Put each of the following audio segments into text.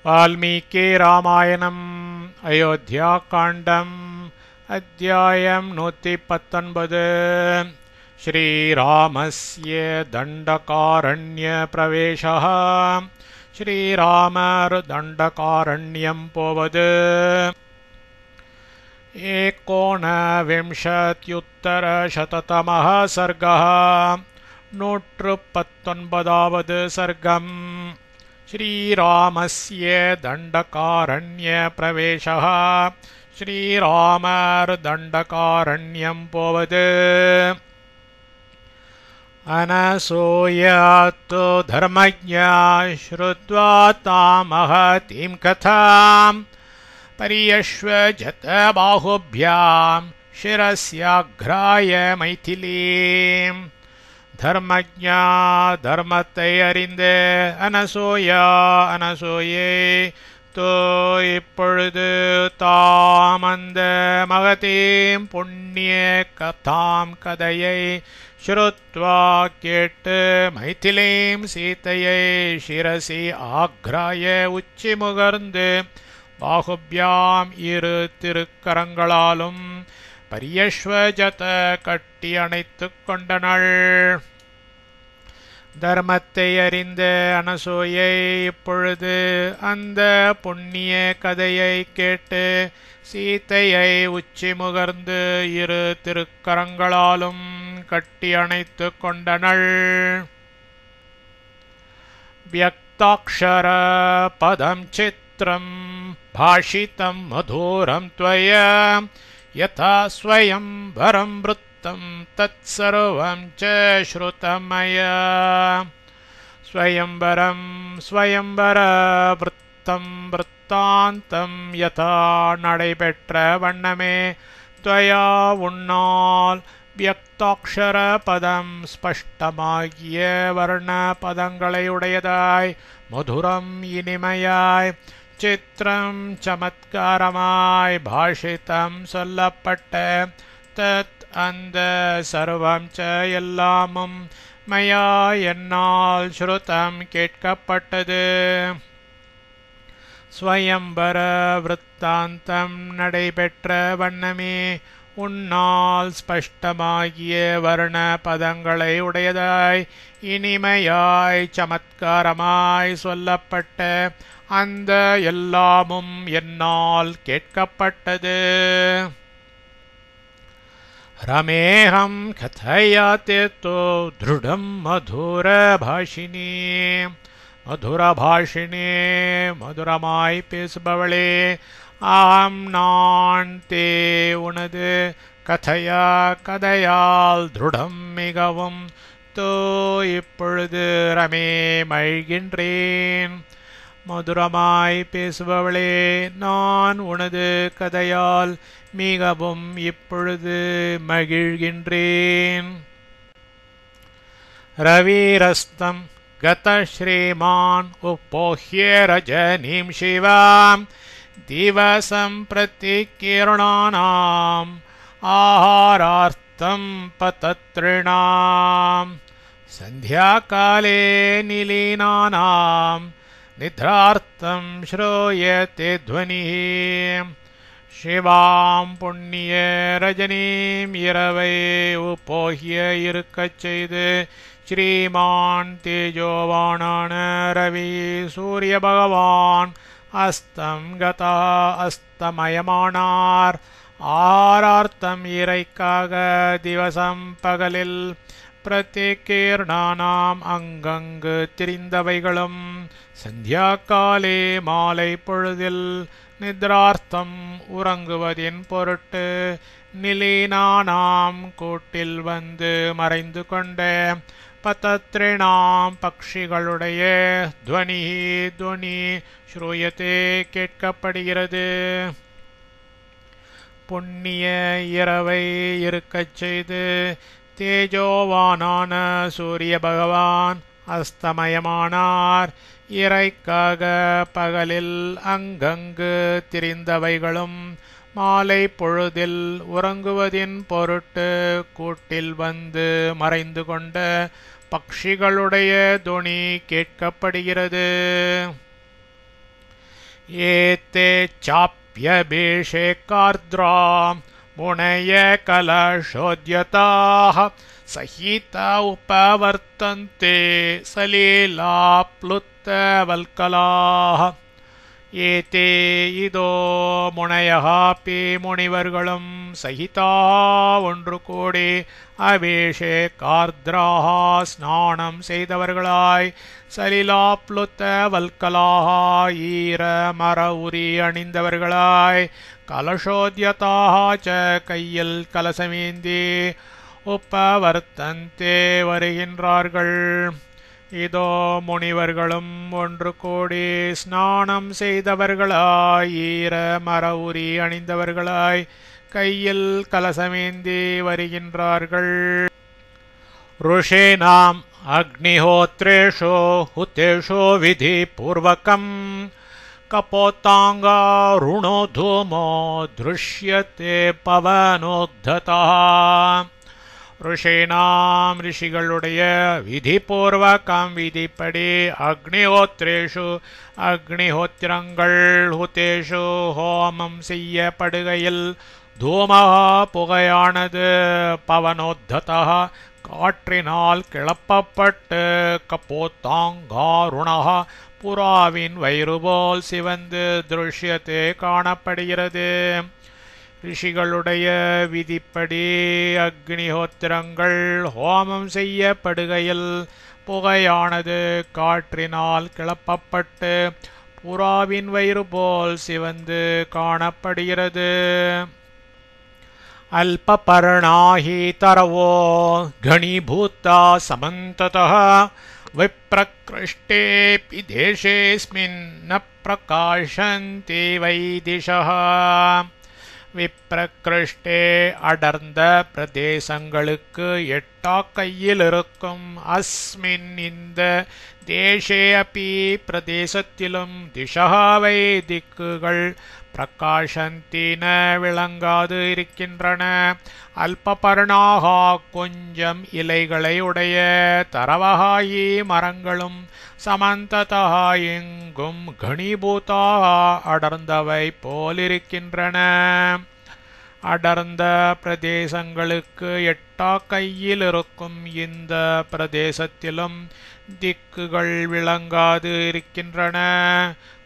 वाल्मीकि रामायणम् अयोध्याकाण्डम् अध्यायम् 119 श्रीरामस्य दण्डकारण्यप्रवेशः श्रीरामर्दण्डकारण्यं पोवद् 19 सर्गः 119 सर्गम् श्रीरामस्य दण्डकारण्यप्रवेशः श्रीरामर्दण्डकारण्यं पोवद् अनसूयातो धर्मज्ञा श्रुत्वा तां महतीं कथां पर्यश्वजत बाहुभ्यां शिरस्याघ्राय मैथिलीं धर्मज्ञा धर्मத்தை அறிந்து அனசூயே தோ இப்பொழுது தாம் அந்த மகதீம் புண்ணிய கதாம் கதையை ஸ்ருத்வா கேட்டு மைதிலீம் சீதையை சிரசி ஆக்ராய உச்சி முகர்ந்து பாகுபியாம் இரு திருக்கரங்களாலும் பரியஸ்வஜத கட்டி அணைத்துக் கொண்டனள். தர்மத்தை அறிந்த அனசூயை இப்பொழுது அந்த புண்ணிய கதையை கேட்டு சீதையை உச்சி முகர்ந்து இரு திருக்கரங்களாலும் கட்டி அணைத்துக் கொண்டனள். வியக்தாக்ஷர பதம் சித்ரம் பாஷிதம் மதுரம் த்வயா யதா ஸ்வயம் வரம் விருத்தம் தத் சர்வம் ச ஸ்ருதம் மயா. ஸ்வயம்பரம் ஸ்வயம்பர விருத்தம் விருத்தாந்தம் யதா நடைபெற்ற வண்ணமே த்வயா உன்னால் வியக்தாக்ஷர பதம் ஸ்பஷ்டமாகிய வர்ண பதங்களையுடையதாய் மதுரம் இனிமையாய் சித்திரம் சமத்காரமாய் பாஷிதம் சொல்லப்பட்ட தத் அந்த சர்வம் ச எல்லாமும் மயா என்னால் ஸ்ருதம் கேட்கப்பட்டது. ஸ்வயம்பர விருத்தாந்தம் நடைபெற்ற வண்ணமே உன்னால் ஸ்பஷ்டமாகிய வர்ண பதங்களை உடையதாய் இனிமையாய் சமத்காரமாய் சொல்லப்பட்ட அந்த எல்லாமும் என்னால் கேட்கப்பட்டது. ரமேஹம் கதயாதே தோ திருடம் மதுரபாஷினி மதுரமாய் பேசுபவளே ஆம் நான் தே உனது கதையால் திருடம் மிகவும் தோ இப்பொழுது ரமே மகிழ்கின்றேன். மதுரமாய் பேசுபவளே நான் உனது கதையால் மிகவும் இப்பொழுது மகிழ்கின்றேன். ரவிரஸ்தம் கத ஸ்ரீமான் உப்போஹ்ய ரஜனீம் சிவாம் திவசம் பிரதி கிரணானாம் ஆஹாரார்த்தம் பதத்ரிணாம் சந்தியாகாலே நிலீனானாம் நித்ரார்த்தம் ஸ்ரூயதே த்வனிः. சிவாம் புண்ணிய ரஜனீம் இரவை உப்போகிய இருக்கச் செய்து ஸ்ரீமான் தேஜோவானான ரவி சூரிய பகவான் அஸ்தம் கதா அஸ்தமயமானார். ஆரார்த்தம் இறைக்காக திவசம் பகலில் பிரத்யேகீர்ணானாம் அங்கங்கு திரிந்தவைகளும் சந்தியாக்காலே மாலை பொழுதில் நித்ரார்த்தம் உறங்குவதின் பொருட்டு நிலீனானாம் கூட்டில் வந்து மறைந்து கொண்ட பதத்ரிணாம் பக்ஷிகளுடைய துவனி ஸ்ரூயத்தே கேட்கப்படுகிறது. புண்ணிய இரவை இருக்கச் செய்து தேஜோவானான சூரிய பகவான் அஸ்தமயமானார். இறைக்காக பகலில் அங்கங்கு திரிந்தவைகளும் மாலை பொழுதில் உறங்குவதின் பொருட்டு கூட்டில் வந்து மறைந்து கொண்ட பக்ஷிகளுடைய துணி கேட்கப்படுகிறது. एते चाप्यभीषे कार्द्रा मुनय कलशोद्यताः सहित उपवर्तन्ते सलीलाप्लुतवल्कलाः एते இதோ முனையகாப்பி முனிவர்களும் சகிதா ஒன்று கூடி அபிஷே கார்த்ராக ஸ்நானம் செய்தவர்களாய் சலிலாப்ளுத்த வல்கலாக ஈர மர உரி அணிந்தவர்களாய் கலசோத்யதாக ச கையில் கலசமேந்தி உப்பவர்த்தந்தே வருகின்றார்கள் இதோ முனிவர்களும் ஒன்று கூடி ஸ்நானம் செய்தவர்களாய் ஈர மர உரி அணிந்தவர்களாய் கையில் கலசமேந்தி வருகின்றார்கள் ऋषीणाम् अग्निहोत्रेषु हुतेषु विधिपूर्वकम् कपोताङ्गारुणो धूमो दृश्यते पवनोद्धतः ऋषीणाम् ऋषिगळुடைய विधिपूर्वकम् विधिपடி अग्निहोत्रेषु अग्निहोत्रங்கள் हुतेषु ஹோமம் செய்யப்படுகையில் தூமஹ புகையானது பவனோத்ததः காற்றினால் கிளப்பப்பட்டு கபோத்தாங்காருணஹ புறாவின் வயிறு போல் சிவந்து திருஷ்யத்தே காணப்படுகிறது ரிஷிகளுடைய விதிப்படி அக்னிஹோத்திரங்கள் ஹோமம் செய்யப்படுகையில் புகையானது காற்றினால் கிளப்பப்பட்டு புறாவின் வயிறு போல் சிவந்து காணப்படுகிறது अल्पपर्णाहि तरवो घनीभूता समन्ततः विप्रकृष्टेऽपि देशेऽस्मिन् न प्रकाशन्ति वै दिशः விப்ரகிருஷ்டே அடர்ந்த பிரதேசங்களுக்கு எட்டா கையில் இருக்கும் அஸ்மின் இந்த தேசே அப்பி பிரதேசத்திலும் திசகாவை திக்குகள் பிரகாசந்தின விளங்காது இருக்கின்றன அல்பபர்ணாக கொஞ்சம் இலைகளை உடைய தரவகாயி மரங்களும் சமந்ததா எங்கும் கணீபூதாக அடர்ந்தவை போலிருக்கின்றன அடர்ந்த பிரதேசங்களுக்கு எட்டா கையில் இருக்கும் இந்த பிரதேசத்திலும் திக்குகள் விளங்காது இருக்கின்றன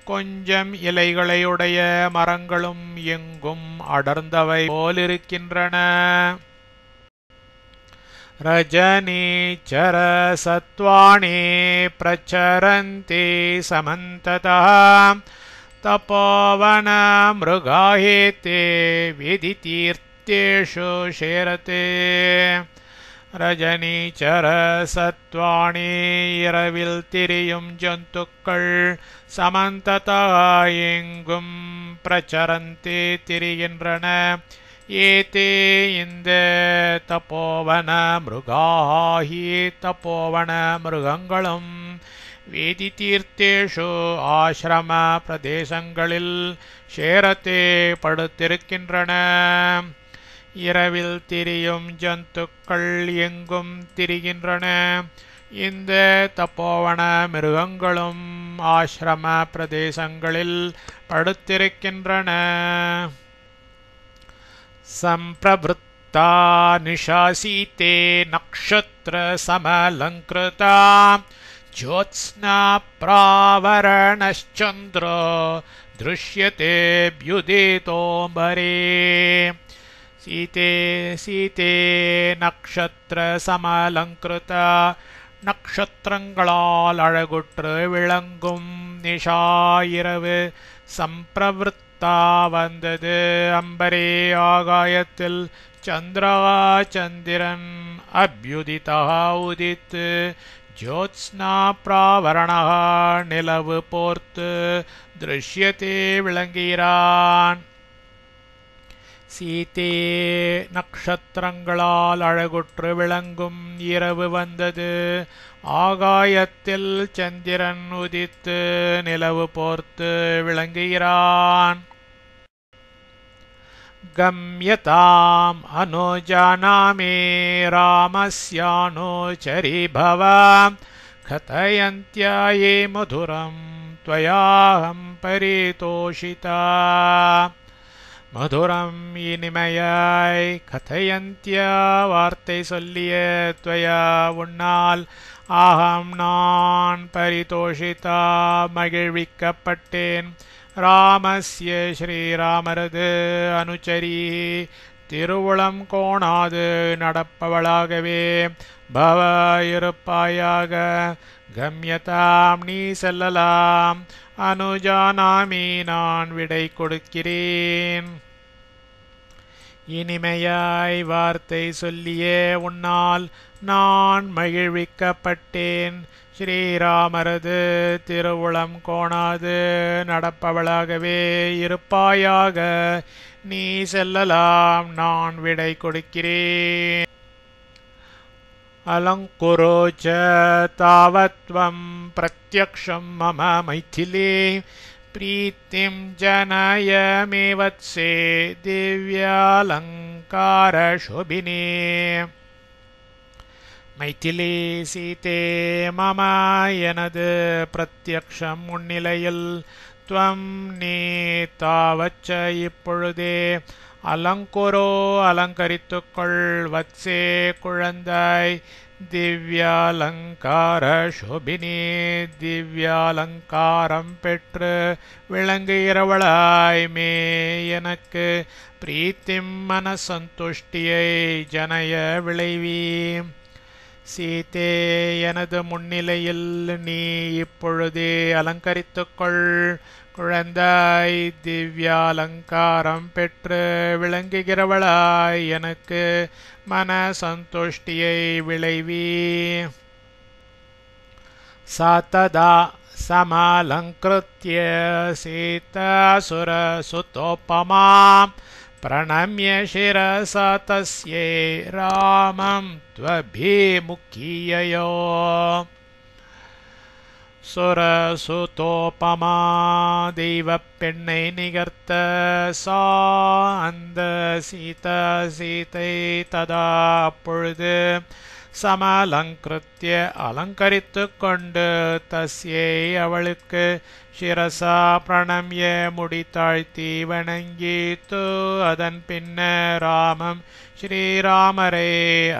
கொஞ்சம் இலைகளையுடைய மரங்களும் எங்கும் அடர்ந்தவை போலிருக்கின்றன ரஜனீச்சர சத்வாணி பிரச்சரந்தி சமந்ததः தபோவன மிருகாஹேதே விதிதீர்த்தேஷு ஷேரதே ரஜனீச்சர சத்வாணி இரவில் திரியும் ஜந்துக்கள் சமந்ததா எங்கும் பிரச்சரந்தி திரிகின்றன ஏதே இந்த தபோவன மிருகாஹி தபோவன மிருகங்களும் வேதி தீர்த்தேஷு ஆசிரம பிரதேசங்களில் ஷேரத்தே படுத்திருக்கின்றன இரவில் திரியும் ஜந்துக்கள் எங்கும் திரிகின்றன இந்த தப்போவன மிருகங்களும் ஆசிரம பிரதேசங்களில் படுத்திருக்கின்றன சம்பிரவృத்தா நிஷாசீதே நக்ஷத்ர சமலங்கிருதா ஜோத்ஸ்னா பிராவரணச்சந்திரோ திருஷ்யதே ப்யுதிதோம்பரே சீதே நக்ஷத்ர சமலங்கிருத நக்ஷத்திரங்களால் அழகுற்று விளங்கும் நிஷா இரவு சம்பிரவృத்தா வந்தது அம்பரே ஆகாயத்தில் சந்திரா சந்திரன் அப்யுதிதா உதித்து ஜோத்ஸ்னா பிராவரணः நிலவு போர்த்து திருஷ்யத்தே விளங்குகிறான் சீதே நக்ஷத்திரங்களால் அழகுற்று விளங்கும் இரவு வந்தது ஆகாயத்தில் சந்திரன் உதித்து நிலவு போர்த்து விளங்குகிறான் கம்யதாம் அனுஜானாமி ராமஸ்யானுச்சரி பவ கதயந்த்யா யே மதுரம் त्वयाहं परितोषिता மதுரம் இனிமையாய் கதையந்தியா வார்த்தை சொல்லிய துவயா உன்னால் ஆகம் நான் பரிதோஷிதா மகிழ்விக்கப்பட்டேன் ராமஸ்ய ஸ்ரீராமரது அனுச்சரி திருவுளம் கோணாது நடப்பவளாகவே பவ இருப்பாயாக கம்யதாம் நீ செல்லலாம் அனுஜானாமி நான் விடை கொடுக்கிறேன் இனிமையாய் வார்த்தை சொல்லியே உன்னால் நான் மகிழ்விக்கப்பட்டேன் ஸ்ரீராமரது திருவுளம் கோணாது நடப்பவளாகவே இருப்பாயாக நீ செல்லலாம் நான் விடை கொடுக்கிறேன் अलङ्कुरोच तावत्त्वं प्रत्यक्षं मम मैथिली प्रीतिं जनय मे वत्से दिव्यालङ्कारशोभिने மைதிலி சீதே மம எனது பிரத்யக்ஷம் முன்னிலையில் துவம் நீ தாவச்ச இப்பொழுதே அலங்குரோ அலங்கரித்துக்கொள் வத்சே குழந்தாய் திவ்யாலங்கார சோபினி திவ்யாலங்காரம் பெற்று விளங்குகிறவளாய் மே எனக்கு பிரீத்திம் மனசந்துஷ்டியை ஜனய விளைவி சீதே எனது முன்னிலையில் நீ இப்பொழுதே அலங்கரித்துக்கொள் குழந்தாய் திவ்யாலங்காரம் பெற்று விளங்குகிறவளாய் எனக்கு மன சந்துஷ்டியை விளைவி சததா சமாலங்கிருத்ய சீதாசுர சுதோபமாம் प्रणम्य शिरसा तस्यै रामं त्वभिमुखीययो சுரசுதோபமா தெய்வப்பெண்ணை நிகர்த்த சா அந்த சீதை ததா அப்பொழுது சமலங்கிருத்திய அலங்கரித்து கொண்டு தஸ்யை அவளுக்கு சிரசா பிரணம்ய முடி தாழ்த்தி வணங்கி து அதன் பின்னர் ராமம் ஸ்ரீராமரை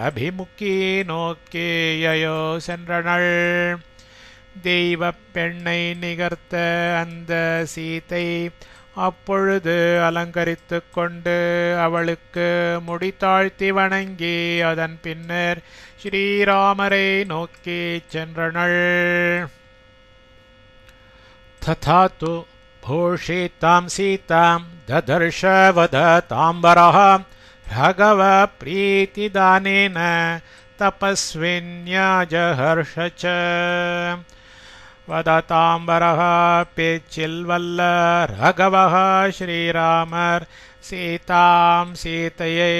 அபிமுக்கி நோக்கி யயோ சென்றனள் தெய்வ பெண்ணை நிகர்த்த அந்த சீதை அப்பொழுது அலங்கரித்து கொண்டு அவளுக்கு முடி தாழ்த்தி வணங்கி அதன் பின்னர் ஸ்ரீராமரை நோக்கி சென்றனள் ததா து பூஷிதாம் சீதாம் ததர்ஷ வததாம்பரஹ ராகவ பிரீதிதானேன தபஸ்வின்யா ஜஹர்ஷ ச வததாம்பரஹ பேச்சில்வல்ல ராகவஹ ஸ்ரீராமர் சீதாம் சீதையை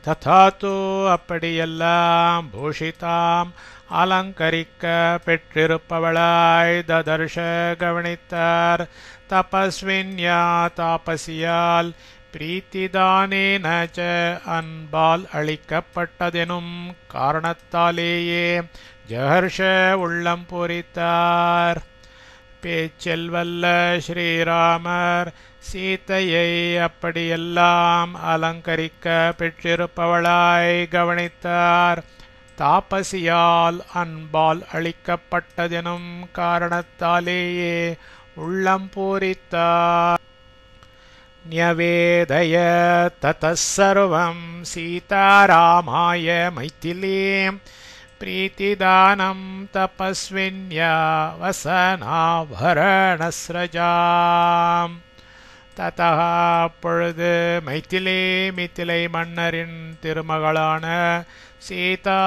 ததா து அப்படியெல்லாம் பூஷிதாம் அலங்கரிக்க பெற்றிருப்பவளாய் ததர்ஷ கவனித்தார் தபஸ்வின்யா தாபசியால் பிரீத்திதானேன ச அன்பால் அளிக்கப்பட்டதெனும் காரணத்தாலேயே ஜஹர்ஷ உள்ளம் பூரித்தார் பேச்செல்வல்ல ஸ்ரீராமர் சீதையை அப்படியெல்லாம் அலங்கரிக்க பெற்றிருப்பவளாய் கவனித்தார் தாபசியால் அன்பால் அளிக்கப்பட்டதெனும் காரணத்தாலேயே உள்ளம் பூரித்தார் न्यवेदय ततः सर्वं सीतारामाय मैथिलीं प्रीतिदानं तपस्विन्या वसनाभरणस्रजाम् ततः அப்பொழுது மிதிலை மன்னரின் திருமகளான சீதா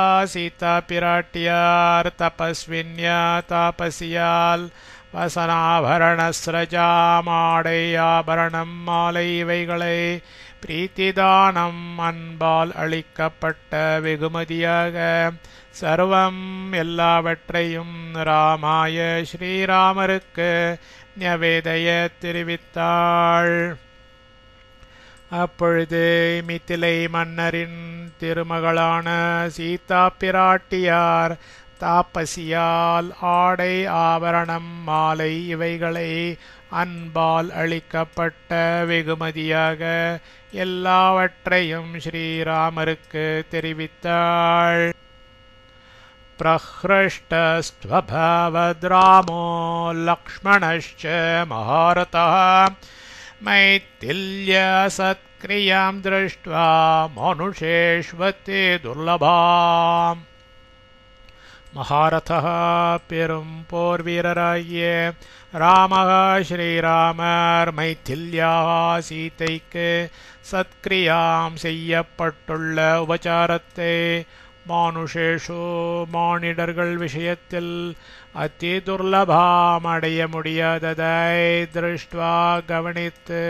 பிராட்டியார் தபஸ்வின்யா தாபசியால் வசனாபரணஸ்ரஜாமாடை ஆபரணம் மாலை இவைகளை பிரீத்திதானம் அன்பால் அளிக்கப்பட்ட வெகுமதியாக சர்வம் எல்லாவற்றையும் ராமாய ஸ்ரீராமருக்கு ஞவேதய தெரிவித்தாள். அப்பொழுது மிதிலை மன்னரின் திருமகளான சீதா பிராட்டியார் தாப்பசியால் ஆடை ஆபரணம் மாலை இவைகளை அன்பால் அளிக்கப்பட்ட வெகுமதியாக எல்லாவற்றையும் ஸ்ரீராமருக்கு தெரிவித்தாள். பிரஹ்ருஷ்டஸ்த்வபவத்ராமோ லக்ஷ்மணश्च மகாரதः மைத்தில்ய சத்க்ரியாம் திருஷ்ட்வா மனுஷேஷ்வதே துர்லபாம். மகாரதः பெரும் போர் வீரராகிய ராமः ஸ்ரீராமர் மைத்தில்யா சீதைக்கு சத்க்ரியாம் செய்யப்பட்டுள்ள உபசாரத்தை மானுஷேஷு மானிடர்கள் விஷயத்தில் அதி துர்லபாம் அடைய முடியாததை திருஷ்ட்வா கவனித்து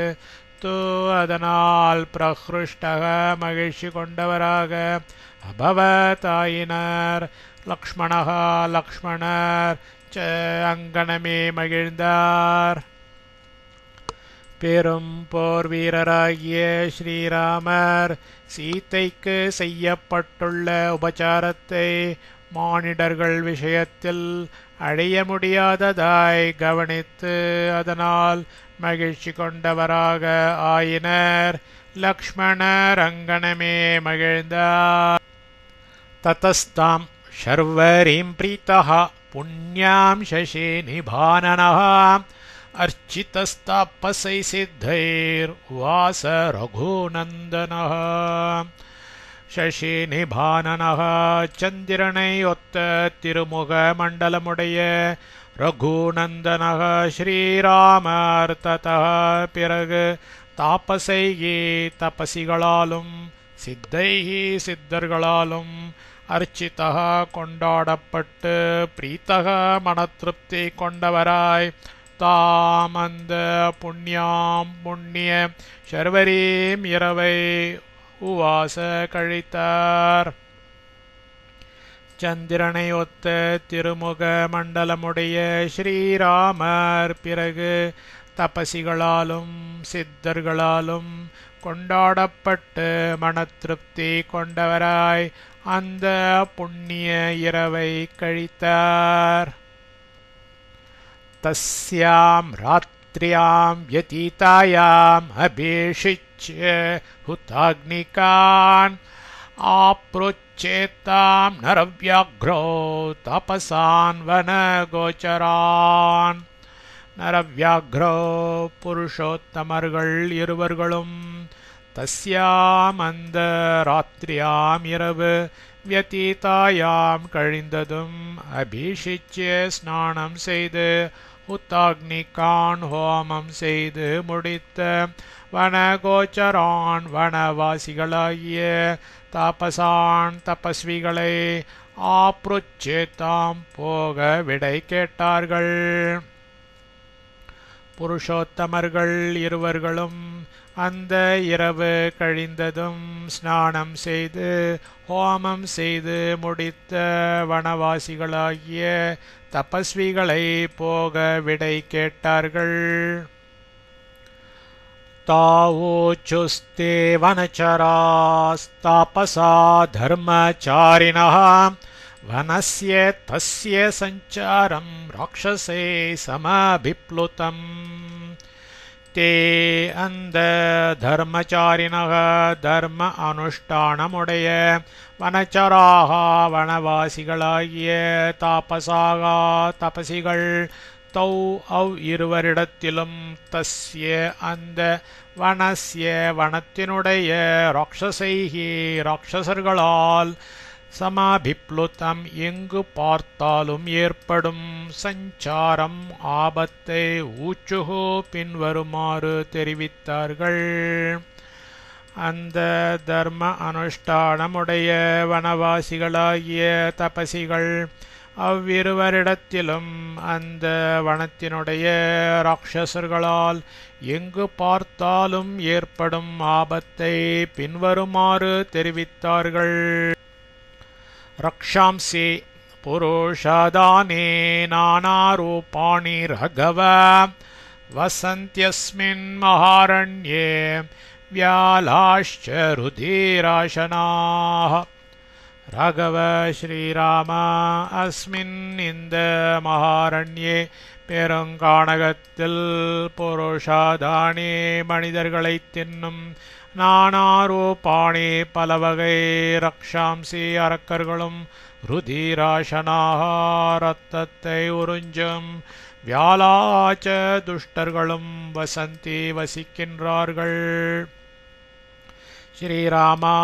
அதனால் பிரஹ்ருஷ்டக மகிழ்ச்சி கொண்டவராக அபவதாயினர். லக்ஷ்மணः லக்ஷ்மணர் அங்கனமே மகிழ்ந்தார். பெரும் போர் வீரராகிய ஸ்ரீராமர் சீதைக்கு செய்யப்பட்டுள்ள உபசாரத்தை மானிடர்கள் விஷயத்தில் அடைய முடியாததாய் கவனித்து அதனால் மகிழ்ச்சி கொண்டவராக ஆயினர். லக்ஷ்மணர் அங்கனமே மகிழ்ந்தார். ததஸ்தாம் ஷர்வரீம் பிரீதः புண்ணியாம் சசி நிபானனः அர்ச்சிதஸ்தாபசை சித்தைர் வாச ரகுநந்தனः. சசி நிபானனः சந்திரனை ஒத்த திருமுக மண்டலமுடைய ரகுநந்தனः ஸ்ரீராமர். ததः பிறகு தாபசைகி தபசிகளாலும் சித்தைகி சித்தர்களாலும் அர்ச்சிதः கொண்டாடப்பட்டு பிரீத்தக மனத்திருப்தி கொண்டவராய் தாம் அந்த புண்ணியாம் புண்ணிய ஷர்வரீம் இரவை உவாச கழித்தார். சந்திரனை ஒத்த திருமுக மண்டலமுடைய ஸ்ரீராமர் பிறகு தபசிகளாலும் சித்தர்களாலும் கொண்டாடப்பட்டு மனத்திருப்தி கொண்டவராய் அந்த புண்ணிய இரவை கழித்தார். தஸ்யாம் ராத்ரியாம் யதீதாயாம் அபேஷிச்ய ஹுதாக்னிகான் ஆப்ரோச்சேதாம் நரவ்யாக்ரோ தபசான் வனகோச்சரான். நரவ்யாக்ரோ புருஷோத்தமர்கள் இருவர்களும் தஸ்யாம் அந்த ராத்திரியாம் இரவு வியதீதாயாம் கழிந்ததும் அபிஷிச்சிய ஸ்நானம் செய்து உத்தாக்னிகான் ஹோமம் செய்து முடித்த வனகோச்சரான் வனவாசிகளாகிய தாபசான் தபஸ்விகளை ஆப்ருச்சேதாம் போக விடை கேட்டார்கள். புருஷோத்தமர்கள் இருவர்களும் அந்த இரவு கழிந்ததும் ஸ்நானம் செய்து ஹோமம் செய்து முடித்த வனவாசிகளாகிய தபஸ்விகளை போக விடை கேட்டார்கள். தாவோச்சுஸ்தே வனச்சராஸ்தாபசா தர்மச்சாரிணः வனஸ்ய தஸ்ய சஞ்சாரம் ராட்சசே சமபிப்ளுதம். தே அந்த தர்மச்சாரிணः தர்ம அனுஷ்டானமுடைய வனச்சராக வனவாசிகளாகிய தாபசாக தபசிகள் தௌ அவ் இருவரிடத்திலும் தஸ்ய அந்த வனஸ்ய வனத்தினுடைய ராட்சசைகி ராட்சசர்களால் சமபிப்ளுதம் எங்கு பார்த்தாலும் ஏற்படும் சஞ்சாரம் ஆபத்தை ஊச்சுகு பின்வருமாறு தெரிவித்தார்கள். அந்த தர்ம அனுஷ்டானமுடைய வனவாசிகளாகிய தபசிகள் அவ்விருவரிடத்திலும் அந்த வனத்தினுடைய ராட்சசர்களால் எங்கு பார்த்தாலும் ஏற்படும் ஆபத்தை பின்வருமாறு தெரிவித்தார்கள். ரக்ஷாம்சி புருஷாதானே நானாரூபாணி ரகவ வசந்தியஸ்மின் மகாரண்யே வியாலாஷ்ச ருதிராசனாः. ராகவ ஸ்ரீராம அஸ்மின் இந்த மகாரண்யே பெருங்கானகத்தில் புருஷாதானே மனிதர்களைத் தின்னும் நானாரூபாணி பலவகை ரக்ஷாம்சி அரக்கர்களும் ருதிராசனாக ரத்தத்தை உறிஞ்சும் வியாலாச்ச துஷ்டர்களும் வசிக்கின்றார்கள். ஸ்ரீராமா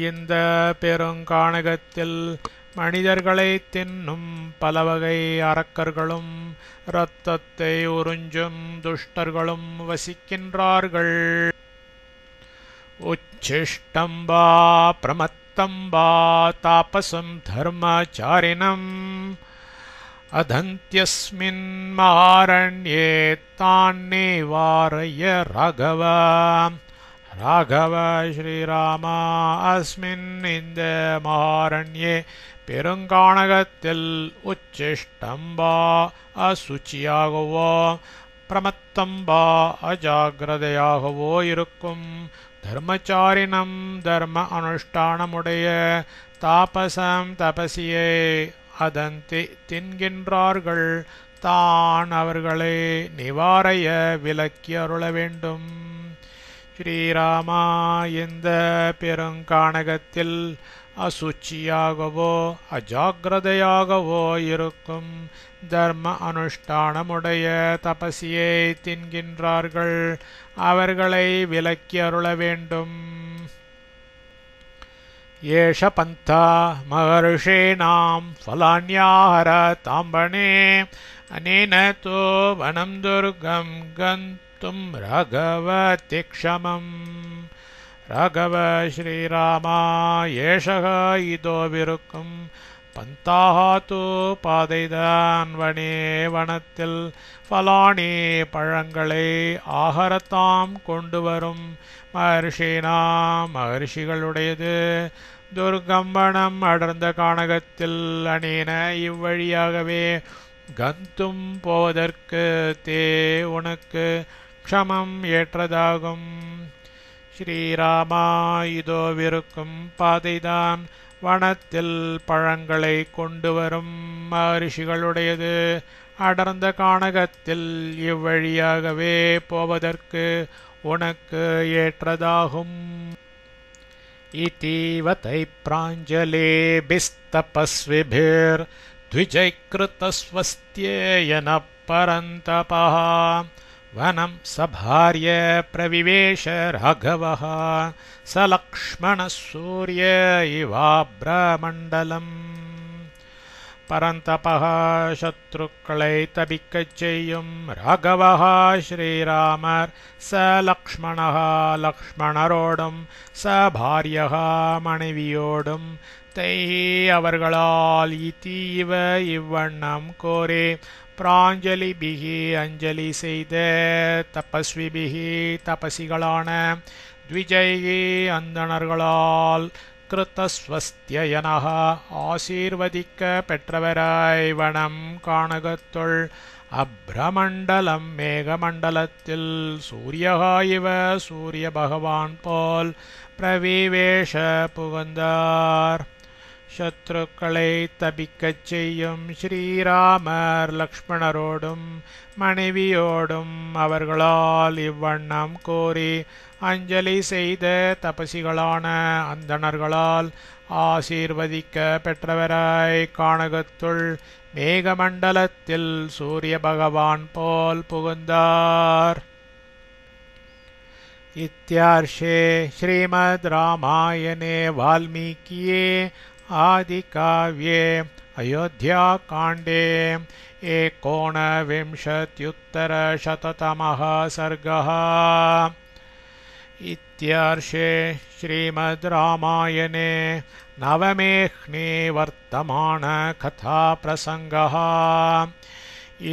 இந்த பெருங்கானகத்தில் மனிதர்களை தின்னும் பலவகை அரக்கர்களும் இரத்தத்தை உறிஞ்சும் துஷ்டர்களும் வசிக்கின்றார்கள். உச்சிஷ்டம்பா பிரமத்தம்பா தாபசம் தர்மச்சாரிணம் அதந்தியஸ்மின் மகாரண்யே தான் நிவாரய ராகவ. ராகவ ஸ்ரீராமா அஸ்மின் இந்த மகாரண்யே பெருங்கானகத்தில் உச்சிஷ்டம்பா அசுச்சியாகவோ பிரமத்தம்பா அஜாகிரதையாகவோ இருக்கும் தர்மச்சாரினம் தர்ம அனுஷ்டானமுடைய தாபசம் தபசியை அதந்தி தின்கின்றார்கள். தான் அவர்களை நிவாரைய விலக்கி அருள வேண்டும். ஸ்ரீராமா இந்த பெருங்கானகத்தில் அசுச்சியாகவோ அஜாகிரதையாகவோ இருக்கும் தர்ம அனுஷ்டானமுடைய தபசியை தின்கின்றார்கள். அவர்களை விலக்கி அருள வேண்டும். ஏஷ பந்தா மகர்ஷீணாம் ஃபலான்யாஹர தாம்பணே அனேன தோ வனம் துர்கம் கந்தும் ராகவதி க்ஷமம். ராகவ ஸ்ரீராமா ஏஷக இதோவிருக்கும் பந்தாஹாத்து பாதைதான் வனே வனத்தில் ஃபலானி பழங்களை ஆகரத்தாம் கொண்டு வரும் மகர்ஷீனாம் மகர்ஷிகளுடையது. துர்கம்பணம் அடர்ந்த கானகத்தில் அனேன இவ்வழியாகவே கந்தும் போவதற்கு தே உனக்கு க்ஷமம் ஏற்றதாகும். ஸ்ரீராமா இதோவிருக்கும் பாதைதான் வனத்தில் பழங்களை கொண்டு வரும் மகர்ஷிகளுடையது. அடர்ந்த கானகத்தில் இவ்வழியாகவே போவதற்கு உனக்கு ஏற்றதாகும். இதீவதை பிராஞ்சலேபிஸ்தபஸ்விபிர் த்விஜைக்ருதஸ்வஸ்த்யேயன பரந்தபः वनं सभार्य प्रविवेश राघवः स लक्ष्मणः सूर्य इवाभ्रमण्डलम्. பரந்தபः சத்ருக்களை தபிக்கச் செய்யும் ராகவः ஸ்ரீராமர் ச லக்ஷ்மணः லக்ஷ்மணரோடும் ச பாரியः மனைவியோடும் தை அவர்களால் இத்தீவ இவ்வண்ணம் கோரே பிராஞ்சலிபிகி அஞ்சலி செய்த தபஸ்விபிகி தபசிகளான த்விஜைகி அந்தணர்களால் கிருத்தஸ்வஸ்த்யயனஹ ஆசீர்வதிக்க பெற்றவராய் வனம் கானகத்துள் அப்ரமண்டலம் மேகமண்டலத்தில் சூரியகா இவ சூரிய பகவான் போல் பிரவிவேஷ புகுந்தார். சத்ருக்களை தபிக்கச் செய்யும் ஸ்ரீராமர் லக்ஷ்மணரோடும் மனைவியோடும் அவர்களால் இவ்வண்ணம் கோரி அஞ்சலி செய்த தபசிகளான அந்தணர்களால் ஆசீர்வதிக்க பெற்றவராய் கானகத்துள் மேகமண்டலத்தில் சூரிய பகவான் போல் புகுந்தார். இத்யார்ஷே ஸ்ரீமத் ராமாயணே வால்மீகியே आदिकाव्ये अयोध्याकाण्डे 19विंशत्युत्तरशततमः सर्गः. इत्यार्षे श्रीमद् रामायणे नवमेऽह्नि वर्तमानकथाप्रसङ्गः.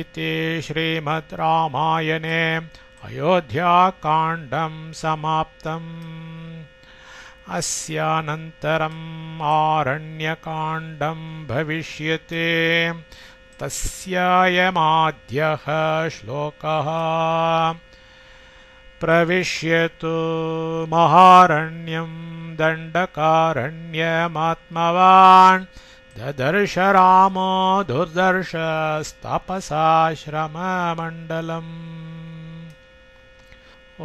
इति श्रीमद् रामायणे अयोध्याकाण्डं समाप्तम्. अस्यानन्तरम् आरण्यकाण्डं भविष्यति. तस्यायमाद्यः श्लोकः. प्रविश्यतु महारण्यं दण्डकारण्यमात्मवान् ददर्श रामो दुर्दर्शस्तपसाश्रममण्डलम्। ॐ